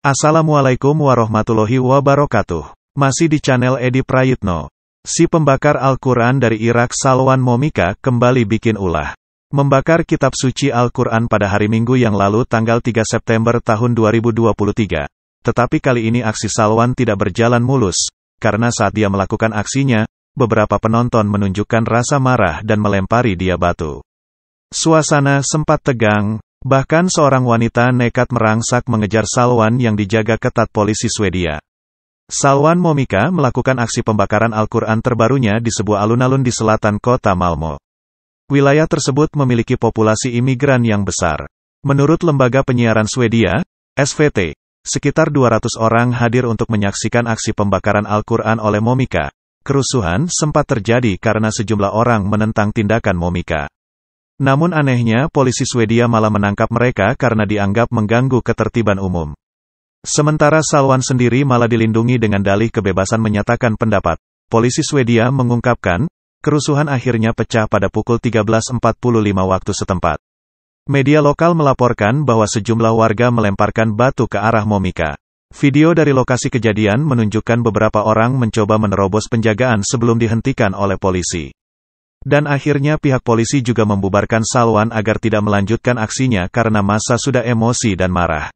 Assalamualaikum warahmatullahi wabarakatuh. Masih di channel Edi Prayitno. Si pembakar Al-Quran dari Irak Salwan Momika kembali bikin ulah. Membakar kitab suci Al-Quran pada hari Minggu yang lalu tanggal 3 September tahun 2023. Tetapi kali ini aksi Salwan tidak berjalan mulus, karena saat dia melakukan aksinya, beberapa penonton menunjukkan rasa marah dan melempari dia batu. Suasana sempat tegang. Bahkan seorang wanita nekat merangsak mengejar Salwan yang dijaga ketat polisi Swedia. Salwan Momika melakukan aksi pembakaran Al-Quran terbarunya di sebuah alun-alun di selatan kota Malmö. Wilayah tersebut memiliki populasi imigran yang besar. Menurut lembaga penyiaran Swedia, SVT, sekitar 200 orang hadir untuk menyaksikan aksi pembakaran Al-Quran oleh Momika. Kerusuhan sempat terjadi karena sejumlah orang menentang tindakan Momika. Namun anehnya, polisi Swedia malah menangkap mereka karena dianggap mengganggu ketertiban umum. Sementara Salwan sendiri malah dilindungi dengan dalih kebebasan menyatakan pendapat. Polisi Swedia mengungkapkan, kerusuhan akhirnya pecah pada pukul 13.45 waktu setempat. Media lokal melaporkan bahwa sejumlah warga melemparkan batu ke arah Momika. Video dari lokasi kejadian menunjukkan beberapa orang mencoba menerobos penjagaan sebelum dihentikan oleh polisi. Dan akhirnya pihak polisi juga membubarkan Salwan agar tidak melanjutkan aksinya karena massa sudah emosi dan marah.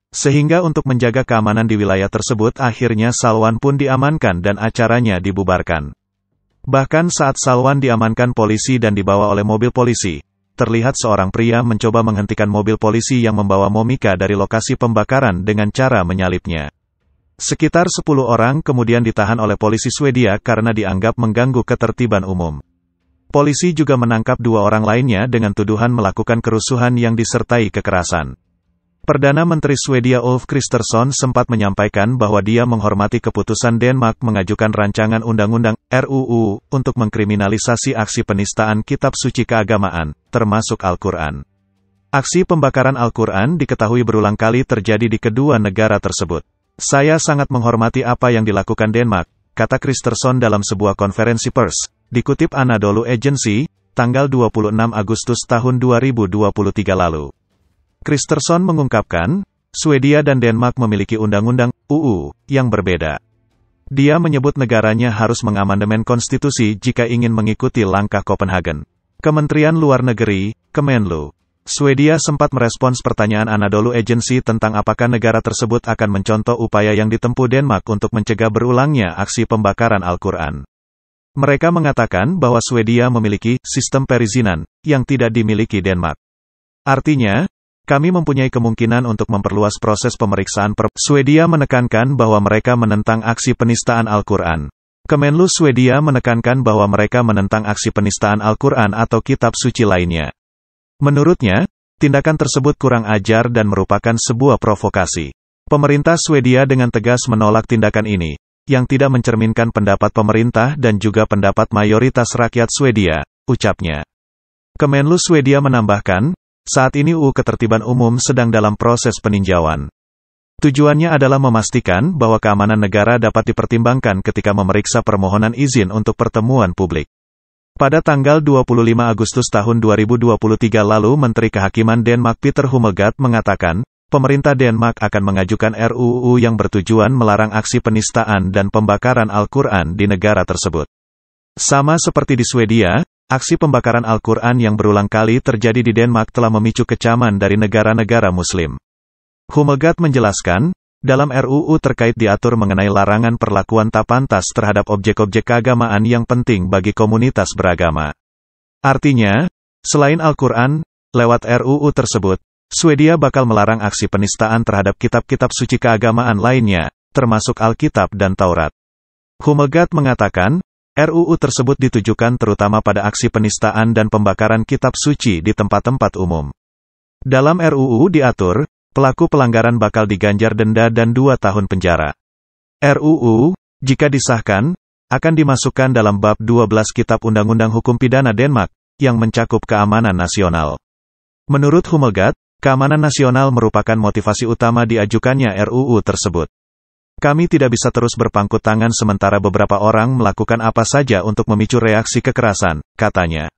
Sehingga untuk menjaga keamanan di wilayah tersebut akhirnya Salwan pun diamankan dan acaranya dibubarkan. Bahkan saat Salwan diamankan polisi dan dibawa oleh mobil polisi, terlihat seorang pria mencoba menghentikan mobil polisi yang membawa Momika dari lokasi pembakaran dengan cara menyalipnya. Sekitar 10 orang kemudian ditahan oleh polisi Swedia karena dianggap mengganggu ketertiban umum. Polisi juga menangkap 2 orang lainnya dengan tuduhan melakukan kerusuhan yang disertai kekerasan. Perdana Menteri Swedia Ulf Kristersson sempat menyampaikan bahwa dia menghormati keputusan Denmark mengajukan rancangan undang-undang RUU untuk mengkriminalisasi aksi penistaan kitab suci keagamaan, termasuk Al-Quran. Aksi pembakaran Al-Quran diketahui berulang kali terjadi di kedua negara tersebut. Saya sangat menghormati apa yang dilakukan Denmark, kata Kristersson dalam sebuah konferensi pers. Dikutip Anadolu Agency, tanggal 26 Agustus tahun 2023 lalu. Kristersson mengungkapkan, Swedia dan Denmark memiliki undang-undang UU yang berbeda. Dia menyebut negaranya harus mengamandemen konstitusi jika ingin mengikuti langkah Copenhagen. Kementerian Luar Negeri, Kemenlu, Swedia sempat merespons pertanyaan Anadolu Agency tentang apakah negara tersebut akan mencontoh upaya yang ditempuh Denmark untuk mencegah berulangnya aksi pembakaran Al-Quran. Mereka mengatakan bahwa Swedia memiliki sistem perizinan yang tidak dimiliki Denmark. Artinya, kami mempunyai kemungkinan untuk memperluas proses pemeriksaan. Swedia menekankan bahwa mereka menentang aksi penistaan Al-Quran. Kemenlu Swedia menekankan bahwa mereka menentang aksi penistaan Al-Quran atau kitab suci lainnya. Menurutnya, tindakan tersebut kurang ajar dan merupakan sebuah provokasi. Pemerintah Swedia dengan tegas menolak tindakan ini, yang tidak mencerminkan pendapat pemerintah dan juga pendapat mayoritas rakyat Swedia, ucapnya. Kemenlu Swedia menambahkan, saat ini UU Ketertiban Umum sedang dalam proses peninjauan. Tujuannya adalah memastikan bahwa keamanan negara dapat dipertimbangkan ketika memeriksa permohonan izin untuk pertemuan publik. Pada tanggal 25 Agustus tahun 2023 lalu Menteri Kehakiman Denmark Peter Hummelgaard mengatakan, pemerintah Denmark akan mengajukan RUU yang bertujuan melarang aksi penistaan dan pembakaran Al-Quran di negara tersebut. Sama seperti di Swedia, aksi pembakaran Al-Quran yang berulang kali terjadi di Denmark telah memicu kecaman dari negara-negara Muslim. Hummelgaard menjelaskan, dalam RUU terkait diatur mengenai larangan perlakuan tak pantas terhadap objek-objek keagamaan yang penting bagi komunitas beragama. Artinya, selain Al-Quran, lewat RUU tersebut, Swedia bakal melarang aksi penistaan terhadap kitab-kitab suci keagamaan lainnya, termasuk Alkitab dan Taurat. Hummelgaard mengatakan, RUU tersebut ditujukan terutama pada aksi penistaan dan pembakaran kitab suci di tempat-tempat umum. Dalam RUU diatur, pelaku pelanggaran bakal diganjar denda dan 2 tahun penjara. RUU, jika disahkan, akan dimasukkan dalam bab 12 Kitab Undang-Undang Hukum Pidana Denmark, yang mencakup keamanan nasional. Menurut Hummelgaard, keamanan nasional merupakan motivasi utama diajukannya RUU tersebut. Kami tidak bisa terus berpangku tangan sementara beberapa orang melakukan apa saja untuk memicu reaksi kekerasan, katanya.